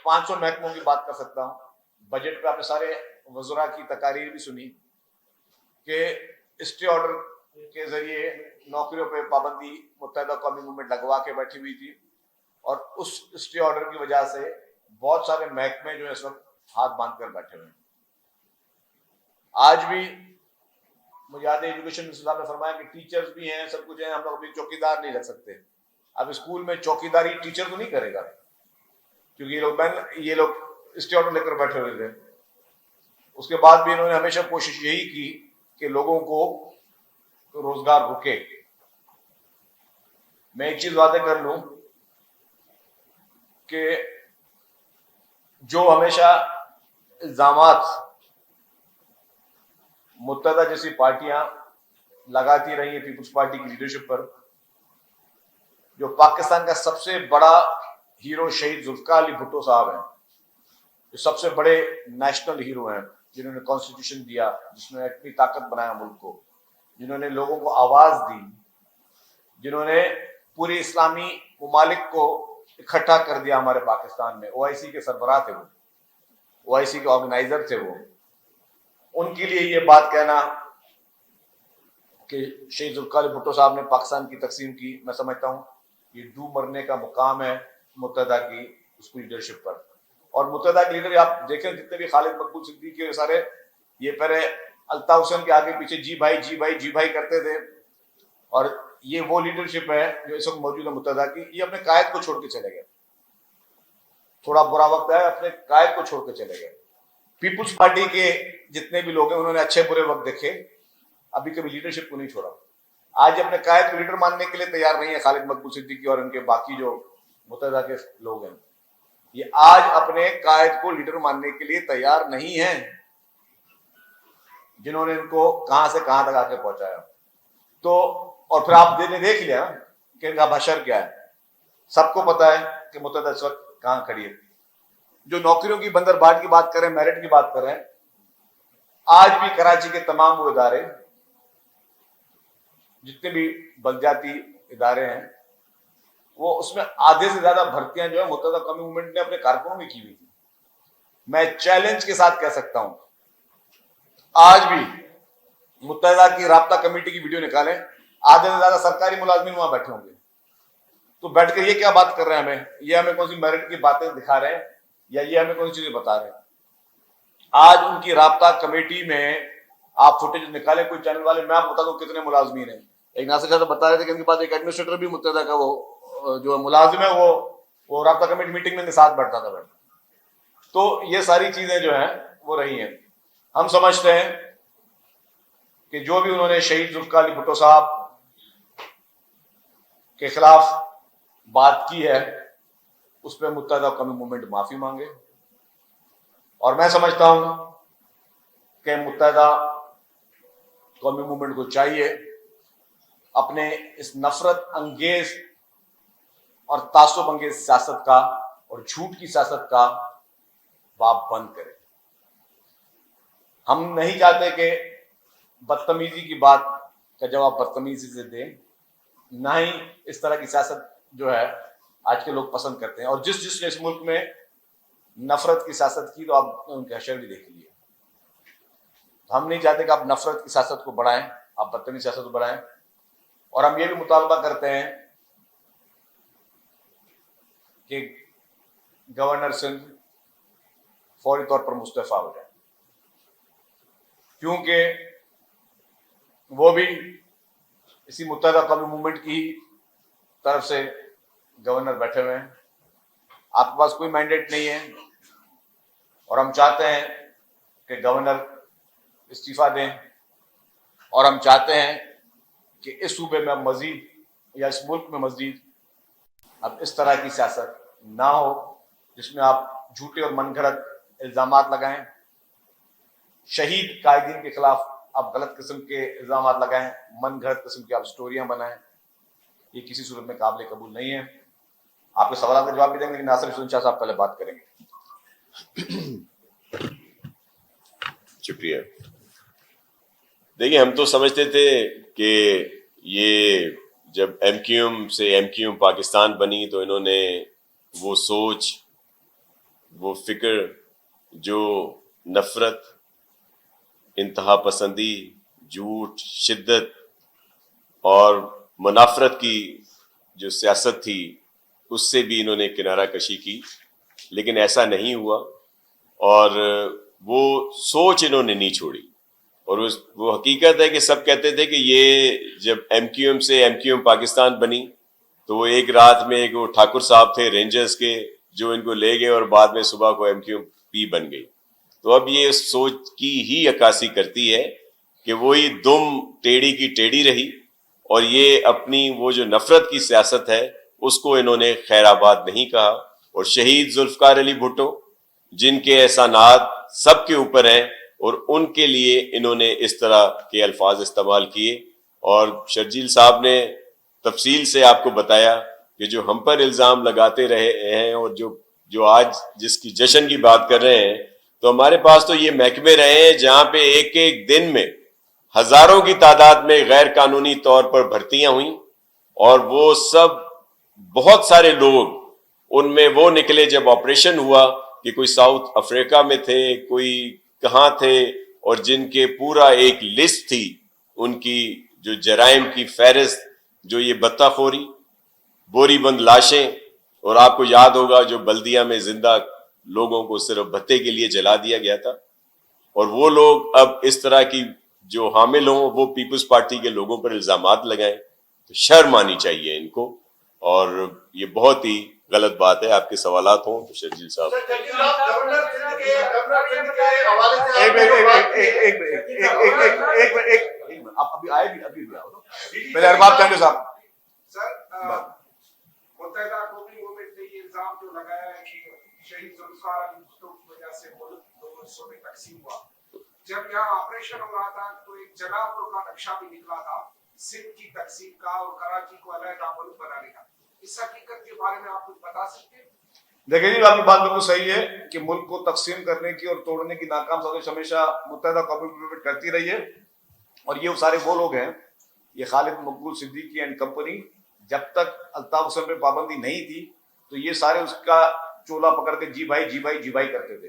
500 محکموں کی بات کر سکتا ہوں. بجٹ پہ آپ نے سارے وزراء کی تقاریر بھی سنی کہ اسٹے آرڈر کے ذریعے نوکریوں پہ پابندی متحدہ قومی موومنٹ لگوا کے بیٹھی ہوئی تھی, اور اس اسٹے آرڈر کی وجہ سے بہت سارے محکمے جو ہے اس وقت ہاتھ باندھ کر بیٹھے ہوئے ہیں. آج بھی مجھے یاد ہے ایجوکیشن منسٹر صاحب نے فرمایا کہ ٹیچرز بھی ہیں, سب کچھ ہیں, ہم لوگ ابھی چوکیدار نہیں رکھ سکتے. اب اسکول میں چوکیداری ٹیچر تو نہیں کرے گا, کیونکہ یہ لوگ اسٹے آرڈر لے کر بیٹھے ہوئے تھے. اس کے بعد بھی انہوں نے ہمیشہ کوشش یہی کی کہ لوگوں کو روزگار رکے. میں ایک چیز واضح کر لوں کہ جو ہمیشہ الزامات متحدہ جیسی پارٹیاں لگاتی رہی ہیں پیپلز پارٹی کی لیڈرشپ پر, جو پاکستان کا سب سے بڑا ہیرو شہید ذوالفقار علی بھٹو صاحب ہیں, جو سب سے بڑے نیشنل ہیرو ہیں, جنہوں نے کانسٹیٹیوشن دیا, جس نے اپنی طاقت بنایا ملک کو, جنہوں نے لوگوں کو آواز دی, جنہوں نے پوری اسلامی ممالک کو اکٹھا کر دیا ہمارے پاکستان میں. OIC کے سربراہ تھے وہ, OIC کے آرگنائزر تھے وہ. ان کے لیے یہ بات کہنا کہ شہید ذوالفقار علی بھٹو صاحب نے پاکستان کی تقسیم کی, میں سمجھتا ہوں یہ ڈوب مرنے کا مقام ہے متحدہ کی اس کی لیڈرشپ پر. اور متحدہ کے لیڈر آپ دیکھیں جتنے بھی خالد مقبول صدیقی سارے, یہ پہلے الطاف حسین کے آگے پیچھے جی بھائی جی بھائی جی بھائی کرتے تھے, اور یہ وہ لیڈرشپ ہے جو اس وقت موجود ہے متحدہ کی. یہ اپنے قائد کو چھوڑ کے چلے گئے, تھوڑا برا وقت ہے, اپنے قائد کو چھوڑ کے چلے گئے. پیپلز پارٹی کے جتنے بھی لوگ ہیں انہوں نے اچھے برے وقت دیکھے, ابھی کبھی لیڈرشپ کو نہیں چھوڑا. آج اپنے قائد کو لیڈر ماننے کے لیے تیار نہیں ہے خالد مقبول صدیقی اور ان کے باقی جو متحدہ کے لوگ ہیں. یہ آج اپنے قائد کو لیڈر ماننے کے لیے تیار نہیں ہیں, جنہوں نے ان کو کہاں سے کہاں تک آ کے پہنچایا. تو اور پھر آپ نے دیکھ لیا کہ ان کا بشر کیا ہے. سب کو پتا ہے کہ متحدہ اس وقت کہاں کھڑی ہے. جو نوکریوں کی بندر بانٹ کی بات کریں, میرٹ کی بات کریں, آج بھی کراچی کے تمام وہ ادارے, جتنے بھی بلدیاتی ادارے ہیں, وہ اس میں آدھے سے زیادہ بھرتیاں جو ہے متحدہ قومی موومنٹ نے اپنے کارکنوں میں کی ہوئی تھی. میں چیلنج کے ساتھ کہہ سکتا ہوں آج بھی متحدہ کی رابطہ کمیٹی کی ویڈیو نکالیں, آدھے سے زیادہ سرکاری ملازمین وہاں بیٹھے ہوں گے. تو بیٹھ کر یہ کیا بات کر رہے ہیں, یہ ہمیں کون سی میرٹ کی باتیں دکھا رہے ہیں, یا یہ ہمیں کون سی چیزیں بتا رہے ہیں. آج ان کی رابطہ کمیٹی میں آپ فوٹیج نکالیں کوئی چینل والے, میں آپ بتا دوں کتنے ملازمین ہیں. ایک ناصر صاحب بتا رہے تھے کہ ان کے پاس ایک ایڈمنسٹریٹر بھی متحدہ کا وہ جو ملازم ہے وہ رابطہ کمیٹی میٹنگ میں ساتھ بیٹھتا تھا. تو یہ ساری چیزیں جو ہیں وہ رہی ہیں. ہم سمجھتے ہیں کہ جو بھی انہوں نے شہید ذوالفقار علی بھٹو صاحب کے خلاف بات کی ہے اس پہ متحدہ قومی موومنٹ معافی مانگے. اور میں سمجھتا ہوں کہ متحدہ قومی موومنٹ کو چاہیے اپنے اس نفرت انگیز اور تعصب انگیز سیاست کا اور جھوٹ کی سیاست کا باب بند کرے. ہم نہیں چاہتے کہ بدتمیزی کی بات کا جواب بدتمیزی سے دیں, نہ ہی اس طرح کی سیاست جو ہے آج کے لوگ پسند کرتے ہیں. اور جس نے اس ملک میں نفرت کی سیاست کی تو آپ نے ان کے حشر بھی دیکھ لیے. ہم نہیں چاہتے کہ آپ نفرت کی سیاست کو بڑھائیں, آپ بدتمیزی سیاست کو بڑھائیں. اور ہم یہ بھی مطالبہ کرتے ہیں کہ گورنر سندھ فوری طور پر مستعفی ہو جائے, کیونکہ وہ بھی اسی متحدہ قومی موومنٹ کی طرف سے گورنر بیٹھے ہوئے ہیں. آپ کے پاس کوئی مینڈیٹ نہیں ہے, اور ہم چاہتے ہیں کہ گورنر استعفیٰ دیں, اور ہم چاہتے ہیں کہ اس صوبے میں مزید یا اس ملک میں مزید اب اس طرح کی سیاست نہ ہو جس میں آپ جھوٹے اور من گھڑت الزامات لگائیں, شہید قائدین کے خلاف آپ غلط قسم کے الزامات لگائیں, من گھڑت قسم کی آپ سٹوریاں بنائیں. یہ کسی صورت میں قابل قبول نہیں ہے. آپ کے سوالات کا جواب بھی دیں گے, لیکن ناصر حسین شاہ صاحب پہلے بات کریں گے. شکریہ. دیکھیے, ہم تو سمجھتے تھے کہ یہ جب ایم کیو ایم سے ایم کیو ایم پاکستان بنی تو انہوں نے وہ سوچ وہ فکر جو نفرت، انتہا پسندی، جھوٹ، شدت اور منافرت کی جو سیاست تھی اس سے بھی انہوں نے کنارہ کشی کی، لیکن ایسا نہیں ہوا اور وہ سوچ انہوں نے نہیں چھوڑی۔ اور وہ حقیقت ہے کہ سب کہتے تھے کہ یہ جب ایم کیو ایم سے ایم کیو ایم پاکستان بنی تو وہ ایک رات میں ایک وہ ٹھاکر صاحب تھے رینجرز کے جو ان کو لے گئے اور بعد میں صبح کو ایم کیو ایم پی بن گئی۔ تو اب یہ سوچ کی ہی عکاسی کرتی ہے کہ وہی دم ٹیڑھی کی ٹیڑھی رہی، اور یہ اپنی وہ جو نفرت کی سیاست ہے اس کو انہوں نے خیر آباد نہیں کہا۔ اور شہید ذوالفقار علی بھٹو جن کے احسانات سب کے اوپر ہیں، اور ان کے لیے انہوں نے اس طرح کے الفاظ استعمال کیے، اور شرجیل صاحب نے تفصیل سے آپ کو بتایا کہ جو ہم پر الزام لگاتے رہے ہیں اور جو آج جس کی جشن کی بات کر رہے ہیں، تو ہمارے پاس تو یہ محکمے رہے ہیں جہاں پہ ایک ایک دن میں ہزاروں کی تعداد میں غیر قانونی طور پر بھرتیاں ہوئیں، اور وہ سب بہت سارے لوگ ان میں وہ نکلے جب آپریشن ہوا کہ کوئی ساؤتھ افریقہ میں تھے، کوئی کہاں تھے، اور جن کے پورا ایک لسٹ تھی ان کی جو جرائم کی فہرست، جو یہ بتہ خوری، بوری بند لاشیں، اور آپ کو یاد ہوگا جو بلدیہ میں زندہ لوگوں کو صرف بھتے کے لیے جلا دیا گیا تھا، اور وہ لوگ اب اس طرح کی جو حامل ہوں وہ پیپلز پارٹی کے لوگوں پر الزامات لگائیں، تو شرم آنی چاہیے ان کو، اور یہ بہت ہی غلط بات ہے۔ آپ کے سوالات ہوں تو شرجیل صاحب۔ ابھی آئے بھی پہلے ارباب چاندے صاحب۔ متحدہ قومی موومنٹ نے یہ الزام جو لگایا ہے کہ شہید ذوالفقار علی بھٹو کی وجہ سے ملک دو حصوں میں تقسیم ہوا۔ جب یہاں آپریشن ہو رہا تھا تو ایک جلا پور کا نقشہ بھی نکلا تھا سندھ کی تقسیم کا اور کراچی کو علیحدہ ملک بنانے کا، اس حقیقت کے بارے میں آپ کچھ بتا سکتے ہیں؟ دیکھیں جی، آپ کی بات بالکل صحیح ہے کہ ملک کو تقسیم کرنے کی اور توڑنے کی ناکام سازش ہمیشہ متحدہ قومی موومنٹ کرتی رہی ہے، اور یہ سارے وہ لوگ ہیں، یہ خالد مقبول صدیقی اینڈ کمپنی، جب تک الطاف حسین پہ پابندی نہیں تھی تو یہ سارے اس کا چولا پکڑ کے جی بھائی جی بھائی جی بھائی کرتے تھے۔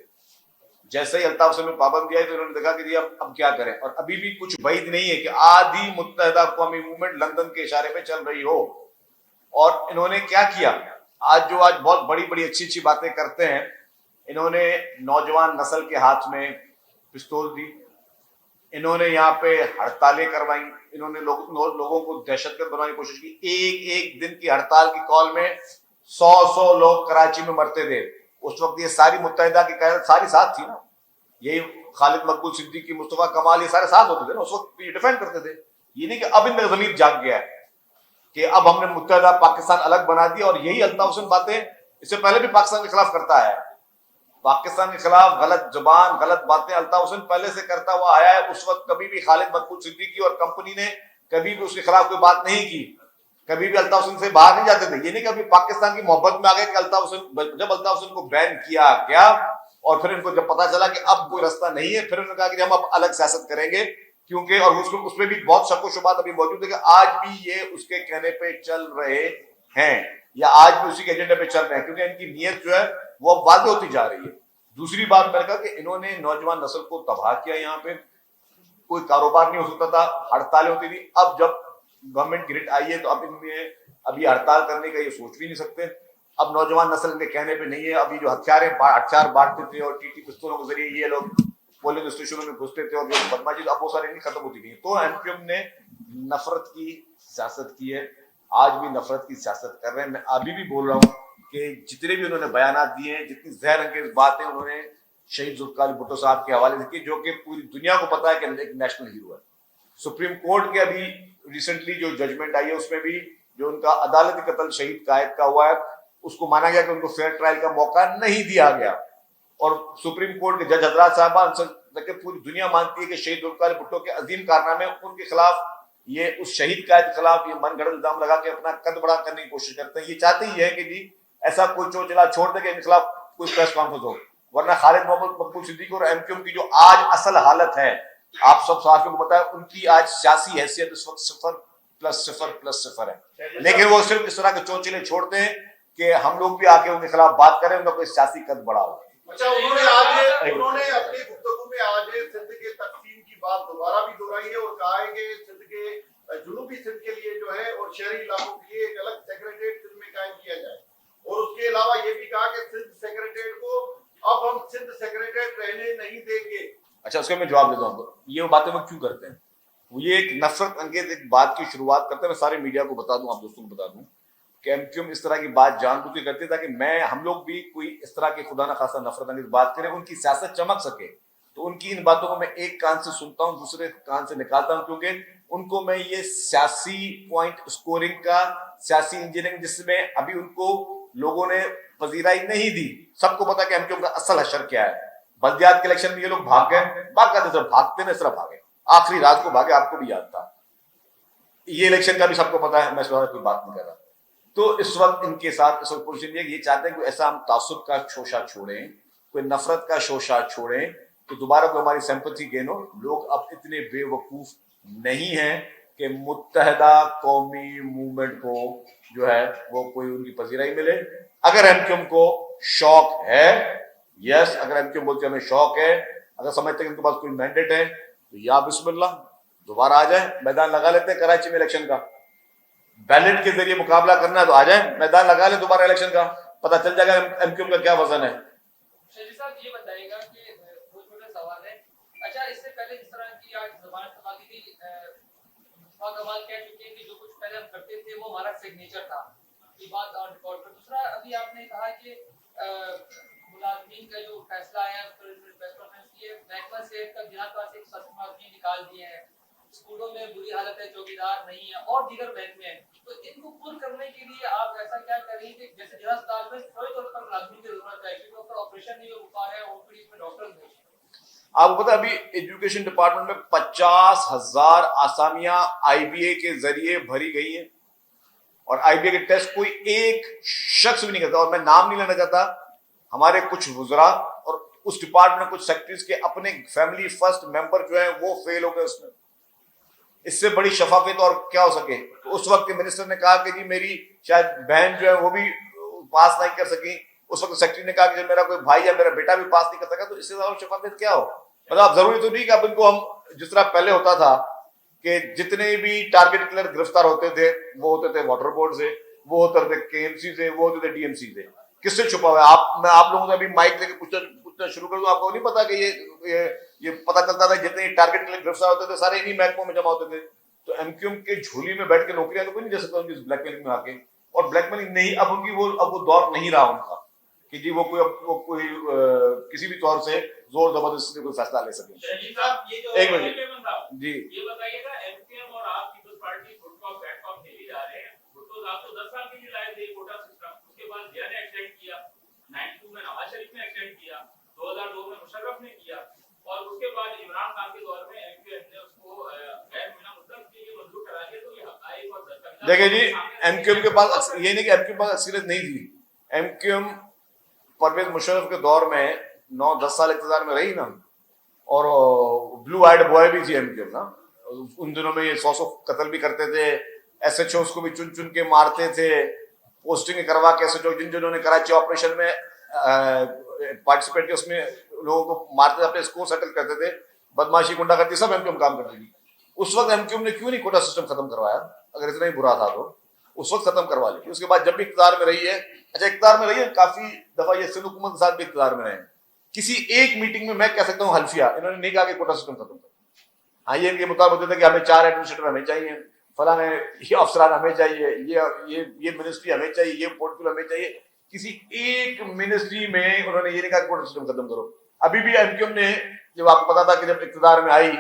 جیسے ہی الطاف حسین پہ پابندی آئی تو انہوں نے دیکھا کہ جی اب کیا کریں، اور ابھی بھی کچھ بعید نہیں ہے کہ آدھی متحدہ قومی موومنٹ لندن کے اشارے پہ چل رہی ہو۔ اور انہوں نے کیا کیا، آج بہت بڑی بڑی اچھی باتیں کرتے ہیں، انہوں نے نوجوان نسل کے ہاتھ میں پستول دی، انہوں نے یہاں پہ ہڑتالیں کروائیں، انہوں نے لوگوں کو دہشت گرد بنانے کی کوشش کی۔ ایک دن کی ہڑتال کی کال میں 100 لوگ کراچی میں مرتے تھے۔ اس وقت یہ ساری متحدہ کی قیادت ساری ساتھ تھی نا، یہی خالد مقبول صدیقی، مصطفیٰ کمال، یہ سارے ساتھ ہوتے تھے نا، اس وقت یہ ڈیفینڈ کرتے تھے۔ یہ نہیں کہ اب ان میں ضمیر جاگ گیا ہے کہ اب ہم نے متحدہ پاکستان الگ بنا دیا، اور یہی الطاف حسین باتیں اس سے پہلے بھی پاکستان کے خلاف کرتا ہے، پاکستان کے خلاف غلط زبان غلط باتیں الطاف حسین پہلے سے کرتا ہوا آیا ہے۔ اس وقت کبھی بھی خالد مقبول صدیقی اور کمپنی نے کبھی بھی اس کے خلاف کوئی بات نہیں کی، کبھی بھی الطاف حسین سے باہر نہیں جاتے تھے۔ یہ نہیں کہ ابھی پاکستان کی محبت میں آ گئے کہ الطاف حسین، جب الطاف حسین کو بین کیا گیا اور پھر ان کو جب پتا چلا کہ اب کوئی رستہ نہیں ہے، پھر انہوں نے کہا کہ ہم اب الگ سیاست کریں گے، کیونکہ اور اس میں بھی بہت شک و شبہات ابھی موجود ہے کہ آج بھی یہ اس کے کہنے پہ چل رہے ہیں، یا آج بھی اسی کے ایجنڈے پہ چل رہے ہیں، کیونکہ ان کی نیت جو ہے وہ اب واضح ہوتی جا رہی ہے۔ دوسری بات میں نے کہا کہ انہوں نے نوجوان نسل کو تباہ کیا، یہاں پہ کوئی کاروبار نہیں ہو سکتا تھا، ہڑتالیں ہوتی تھی۔ اب جب گورنمنٹ گرڈ آئی ہے تو اب یہ ہڑتال کرنے کا یہ سوچ بھی نہیں سکتے۔ اب نوجوان نسل کے کہنے پہ نہیں ہے، اب یہ جو ہتھیار بانٹتے تھے اور ٹی پستولوں کے ذریعے یہ لوگ پولنگ اسٹیشنوں میں گھستے تھے اور جو بدماشی، اب وہ سارے نہیں ختم ہوتی گئی۔ تو ایم کیو ایم نے نفرت کی سیاست کی ہے، آج بھی نفرت کی سیاست کر رہے ہیں۔ میں ابھی بھی بول رہا ہوں کہ جتنے بھی انہوں نے بیانات دیے ہیں، جتنی زہر انگیز باتیں انہوں نے شہید ذوالفقار علی بھٹو صاحب کے حوالے سے کی، جو کہ پوری دنیا کو پتا ہے کہ ایک نیشنل ہیرو ہے۔ سپریم کورٹ کے ابھی ریسنٹلی جو ججمنٹ آئی ہے اس میں بھی جو ان کا عدالتی قتل شہید قائد کا ہوا ہے، اس کو مانا گیا کہ ان کو فیئر ٹرائل کا موقع نہیں دیا گیا، اور سپریم کورٹ کے جج حضرات صاحبان سے پوری دنیا مانتی ہے کہ شہید ذوالفقار علی بھٹو کے عظیم کارنامے، ان کے خلاف یہ اس شہید قائد کے خلاف یہ من گھڑت الزام لگا کے اپنا قد بڑا کرنے کی کوشش کرتے ہیں۔ یہ چاہتے ہی ہے کہ جی ایسا کوئی چوچلا چھوڑ دے کہ ان کے خلاف کوئی پریس کانفرنس ہو، ورنہ خالد محمد مقبول صدیقی اور ایم کیو ایم کی جو آج اصل حالت ہے، آپ سب صحافیوں کو بتایا، ان کی آج سیاسی حیثیت اس وقت 0+0+0 ہے، لیکن وہ صرف اس طرح کے چوچلے چھوڑتے ہیں کہ ہم لوگ بھی آ کے ان کے خلاف بات کریں، ان کا کوئی سیاسی قد بڑا ہو۔ اچھا انہوں نے اپنی گفتگو میں آج سندھ کے تقسیم کی بات دوبارہ بھی دہرائی ہے اور کہا ہے کہ سندھ کے جنوبی سندھ کے لیے جو ہے اور شہری علاقوں کے لیے ایک الگ سیکریٹریٹ سندھ میں قائم کیا جائے، اور اس کے علاوہ یہ بھی کہا کہ سندھ سیکریٹریٹ کو اب ہم سندھ سیکریٹریٹ رہنے نہیں دیں گے۔ اچھا اس کا میں جواب دیتا ہوں، یہ باتیں وہ کیوں کرتے ہیں؟ وہ یہ ایک نفرت انگیز ایک بات کی شروعات کرتے ہیں، میں سارے میڈیا کو بتا دوں، آپ دوستوں کو بتا دوں کہ ایم کیو ایم اس طرح کی بات جان بوجھ کے کرتے ہیں تاکہ ہم لوگ بھی کوئی اس طرح کی خدا نہ خاصا نفرت انگیز بات کریں، ان کی سیاست چمک سکے۔ تو ان کی ان باتوں کو میں ایک کان سے سنتا ہوں، دوسرے کان سے نکالتا ہوں، کیونکہ ان کو میں یہ سیاسی پوائنٹ اسکورنگ کا، سیاسی انجینئرنگ جس میں ابھی ان کو لوگوں نے پذیرائی نہیں دی، سب کو پتا کہ ایم کیو ایم کا اصل حشر کیا ہے۔ بلدیات کے الیکشن میں یہ لوگ بھاگ گئے، باقاعدہ بھاگتے نا اس طرح بھاگے، آخری رات کو بھاگے، آپ کو بھی یاد تھا۔ یہ الیکشن کا بھی سب کو پتا ہے، میں اس بارے کوئی بات نہیں کر رہا۔ تو اس وقت ان کے ساتھ اس وقت پوزیشن یہ چاہتے ہیں کہ ایسا ہم تعصب کا شوشہ چھوڑیں، کوئی نفرت کا شوشہ چھوڑیں کہ دوبارہ کوئی ہماری سمپتھی گین ہو۔ لوگ اب اتنے بے وقوف نہیں ہیں کہ متحدہ قومی موومنٹ کو جو ہے وہ کوئی ان کی پذیرائی ملے۔ اگر ایم کیو ایم کو شوق ہے، یس، اگر ایم کیو ایم بولتے ہمیں شوق ہے، اگر سمجھتے ہیں کہ ان کے پاس کوئی مینڈیٹ ہے تو یا بسم اللہ دوبارہ آ جائیں، میدان لگا لیتے ہیں کراچی میں الیکشن کا، بیلٹ کے ذریعے مقابلہ کرنا ہے تو آ جائیں، میدان لگا لیں دوبارہ الیکشن کا، پتہ چل جائے گا ایم کیو ایم کا کیا وزن ہے۔ شہزاد صاحب یہ بتائیے گا کہ بہت چھوٹا سوال ہے، اچھا اس سے پہلے جس طرح کی آج زبان استعمال کی تھی، مصطفیٰ کمال کہہ چکے ہیں کہ جو کچھ پہلے ہم کرتے تھے وہ ہمارا سگنیچر تھا، یہ بات آن ریکارڈ پر۔ دوسرا ابھی آپ نے کہا کہ ملازمین کا جو فیصلہ آیا اس پر فیصلہ یہ محکمہ صحت کا جہاں پاس ایک سخت ملازمین نکال دیے ہیں، اسکولوں میں بری حالت ہے، چوکیدار نہیں ہے اور دیگر محکمے ہیں، تو ان کو پور کرنے کے لیے آپ ایسا کیا کر رہی ہیں کہ جیسے جہاں اسپتال میں فوری طور پر ملازمین کی ضرورت ہے کیونکہ اس پر آپریشن نہیں ہو پا رہا ہے، او پی ڈی میں ڈاکٹر نہیں ہے۔ آپ کو پتا ابھی ایجوکیشن ڈپارٹمنٹ میں 50,000 آسامیاں آئی بی اے کے ذریعے بھری گئی ہیں، اور آئی بی اے کے ٹیسٹ کوئی ایک شخص بھی نہیں کرتا، اور میں نام نہیں لینا چاہتا، ہمارے کچھ وزراء اور اس ڈپارٹمنٹ میں کچھ سیکٹریز کے اپنے فیملی فرسٹ ممبر جو ہیں وہ فیل ہو گئے اس میں۔ اس سے بڑی شفافیت اور کیا ہو سکے؟ تو اس وقت کے منسٹر نے کہا کہ جی میری شاید بہن جو ہے وہ بھی پاس نہیں کر سکی، اس وقت سیکٹری نے کہا کہ میرا کوئی بھائی یا میرا بیٹا بھی پاس نہیں کر سکا، تو اس سے زیادہ شفافیت کیا ہو؟ مطلب آپ ضروری تو نہیں کہ اب ان کو ہم جس طرح پہلے ہوتا تھا کہ جتنے بھی ٹارگیٹ کلر گرفتار ہوتے تھے وہ ہوتے تھے واٹر بورڈ سے، وہ ہوتے تھے کے ایم سی سے، وہ ہوتے تھے ڈی ایم سی سے۔ کس سے چھپا ہوا ہے؟ میں آپ لوگوں سے ابھی مائک لے کے پوچھنا شروع کر دوں، آپ کو نہیں پتا کہ یہ پتا چلتا تھا جتنے ٹارگیٹ کلر گرفتار ہوتے تھے سارے انہی محکموں میں جمع ہوتے تھے۔ تو ایم کیو ایم کے جھولی میں بیٹھ کے نوکریاں تو کوئی نہیں دے سکتا ان کی بلیک میلنگ میں آ کے، اور بلیک میلنگ نہیں، اب ان کی اب وہ دور نہیں رہا ان کا کہ جی وہ کوئی کسی بھی طور سے زور زبردستی سے کوئی فیصلہ لے سکے۔ ایک منٹ جی، یہ بتائیے گا ایم کیو ایم اور آپ پیپلز پارٹی فٹ کاپ بیٹ کاپ کھیلی جا رہے ہیں، فٹ آپ تو 10 سال کے لیے لائے تھے کوٹا سسٹم، اس کے بعد ضیاء نے ایکسٹینڈ کیا، 92 میں نواز شریف نے ایکسٹینڈ کیا، 2002 میں مشرف نے کیا، اور اس کے بعد عمران خان کے دور میں ایم کیو ایم نے اس کو غیر ممنوع مطلق کے لیے منظور کرا دیا۔ تو یہ حقائق اور دیکھیں جی ایم کیو ایم کے پاس یہ نہیں کہ ایم کیو ایم کے پاس اکثریت نہیں تھی، M Q M Pervez Musharraf کے دور میں 9-10 سال اقتدار میں رہی نا، اور بلو آئیڈ بوائے بھی تھی ایم کیو ایم نا، ان دنوں میں یہ 100 قتل بھی کرتے تھے، ایس ایچ اوز کو بھی چن چن کے مارتے تھے، پوسٹنگ کروا کے ایس ایچ او جنہوں نے کراچی آپریشن میں پارٹیسپیٹ کیا اس میں لوگوں کو مارتے تھے، اپنے اسکور سیٹل کرتے تھے، بدماشی گنڈا کرتی سب ایم کیو ایم کام کرتی تھی۔ اس وقت ایم کیو ایم نے کیوں نہیں کوٹا سسٹم ختم کروایا؟ اگر اتنا ہی برا تھا تو اس وقت ختم کروا لی۔ اس کے بعد جب بھی اقتدار میں رہی ہے، اچھا اقتدار میں رہی ہے کافی دفعہ، یہ سندھ حکومت کے ساتھ بھی اقتدار میں رہے، کسی ایک میٹنگ میں کہہ سکتا ہوں حلفیہ انہوں نے نہیں کہا کہ کوٹا سسٹم ختم کرو۔ ہاں یہ ان کے مطابق ہوتے تھے کہ ہمیں 4 ایڈمنسٹریٹر ہمیں چاہیے، فلاں یہ افسران ہمیں چاہیے، یہ منسٹری ہمیں چاہیے، یہ پورٹفول ہمیں چاہیے، کسی ایک منسٹری میں انہوں نے یہ نہیں کہا کہ کوٹا سسٹم ختم کرو۔ ابھی بھی ایم کیو ایم نے جب آپ کو پتا تھا کہ جب اقتدار میں آئی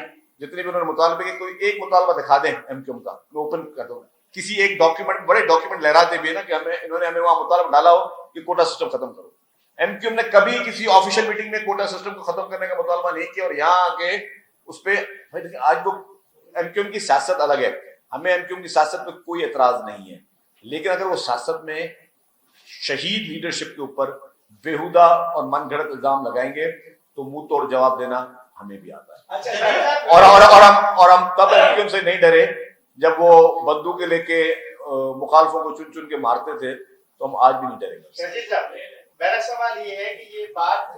جتنے بھی انہوں نے مطالبے کے، کوئی ایک مطالبہ دکھا دیں ایم کیو ایم کا، میں اوپن کر دوں، کسی ایک ڈاکیومنٹ، بڑے ڈاکیومنٹ لہراتے بھی ہے نا کہ انہوں نے ہمیں وہاں مطالبہ ڈالا ہو کہ کوٹا سسٹم ختم کرو۔ ایم کیو ایم نے کبھی کسی آفیشیل میٹنگ میں کوٹا سسٹم کو ختم کرنے کا مطالبہ نہیں کیا، اور یہاں آ کے اس پہ آج وہ ایم کیو ایم کی سیاست الگ ہے، ہمیں ایم کیو ایم کی سیاست پہ کوئی اعتراض نہیں ہے، لیکن اگر وہ سیاست میں شہید لیڈرشپ کے اوپر بےہودہ اور من گھڑت الزام لگائیں گے تو منہ توڑ جواب دینا ہمیں بھی آتا ہے۔ اور ہم تب ایم کیو ایم سے نہیں ڈرے جب وہ بندوقیں لے کے مخالفوں کو چن چن کے مارتے تھے، تو ہم آج بھی نہیں ڈریں گے۔ میرا سوال یہ ہے کہ یہ بات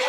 2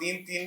3-3